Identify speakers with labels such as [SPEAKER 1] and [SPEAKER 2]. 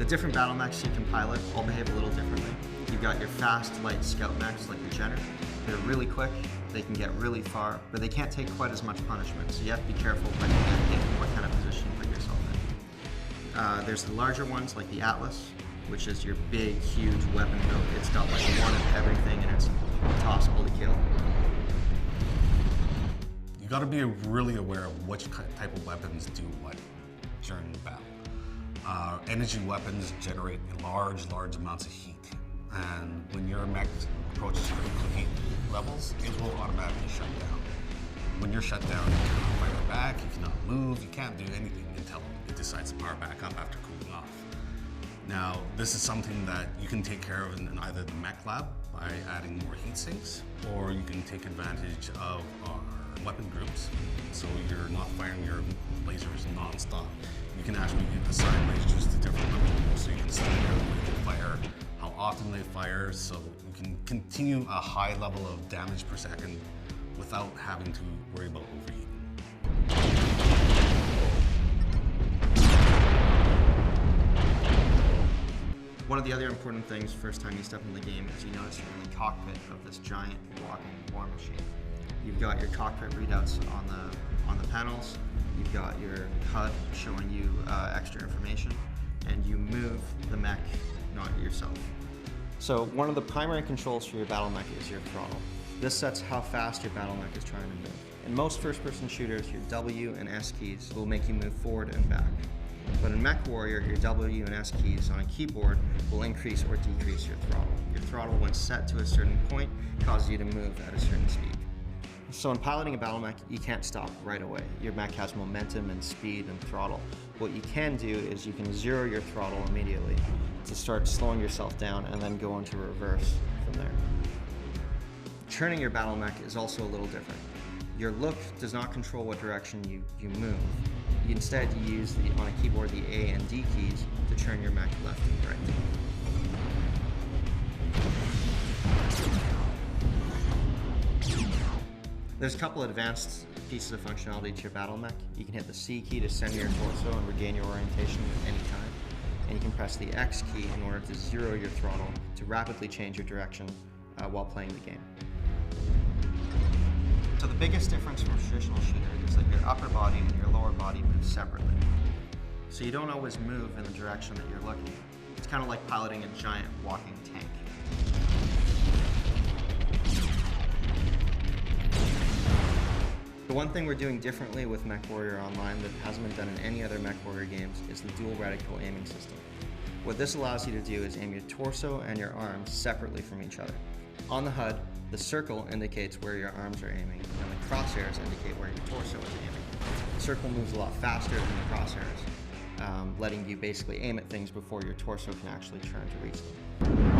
[SPEAKER 1] The different battle mechs you can pilot all behave a little differently. You've got your fast, light scout mechs like the Jenner. They're really quick, they can get really far, but they can't take quite as much punishment, so you have to be careful when you get hit and what kind of position you put yourself in. There's the larger ones like the Atlas, which is your big, huge weapon build. It's got like one of everything and it's impossible to kill.
[SPEAKER 2] You gotta be really aware of which type of weapons do what during battle. Energy weapons generate large amounts of heat. And when your mech approaches critical heat levels, it will automatically shut down. When you're shut down, you cannot fire back, you cannot move, you can't do anything until it decides to power back up after cooling off. Now, this is something that you can take care of in either the mech lab by adding more heat sinks, or you can take advantage of our weapon groups, so you're not firing your lasers non-stop. You can actually assign lasers to different levels, so you can select how they fire, how often they fire, so you can continue a high level of damage per second without having to worry about overheating.
[SPEAKER 1] One of the other important things first time you step in the game is you notice you're in the cockpit of this giant walking war machine. You've got your cockpit readouts on the panels, you've got your HUD showing you extra information, and you move the mech, not yourself. So one of the primary controls for your battle mech is your throttle. This sets how fast your battle mech is trying to move. In most first-person shooters, your W and S keys will make you move forward and back. But in MechWarrior, your W and S keys on a keyboard will increase or decrease your throttle. Your throttle, when set to a certain point, causes you to move at a certain speed. So in piloting a battle mech, you can't stop right away. Your mech has momentum and speed and throttle. What you can do is you can zero your throttle immediately to start slowing yourself down and then go into reverse from there. Turning your battle mech is also a little different. Your look does not control what direction you move. Instead, you use on a keyboard the A and D keys to turn your mech left and right. There's a couple advanced pieces of functionality to your battle mech. You can hit the C key to center your torso and regain your orientation at any time. And you can press the X key in order to zero your throttle to rapidly change your direction while playing the game. So the biggest difference from a traditional shooter is that your upper body and your lower body move separately. So you don't always move in the direction that you're looking. It's kind of like piloting a giant walking tank. The one thing we're doing differently with MechWarrior Online that hasn't been done in any other MechWarrior games is the dual reticle aiming system. What this allows you to do is aim your torso and your arms separately from each other. On the HUD, the circle indicates where your arms are aiming, and the crosshairs indicate where your torso is aiming. The circle moves a lot faster than the crosshairs, letting you basically aim at things before your torso can actually turn to reach them.